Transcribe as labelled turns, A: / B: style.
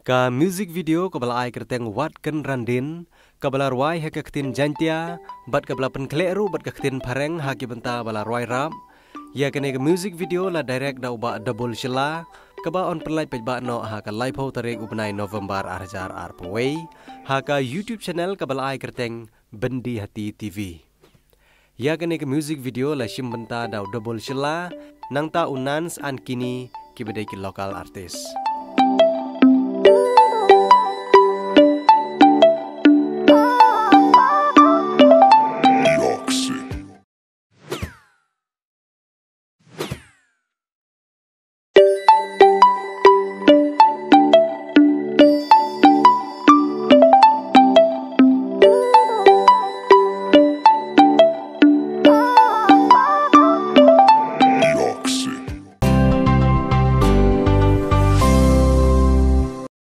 A: Ka music video kabala ai kerteng wat ken randin kabala ruai ha ketin jantia bat kabala penkleru bat ketin pareng ha ki benta bala ruai rap ya kene ke music video la direct da uba double shela kaba on perlai pejba no ha ka live ho tarik ubnai November arjar arpaway ha ka YouTube channel kabala ai kerteng Bendi Hati TV ya kene ke music video la shim benta da double shela nang ta unans an kini ki bedai ki local artist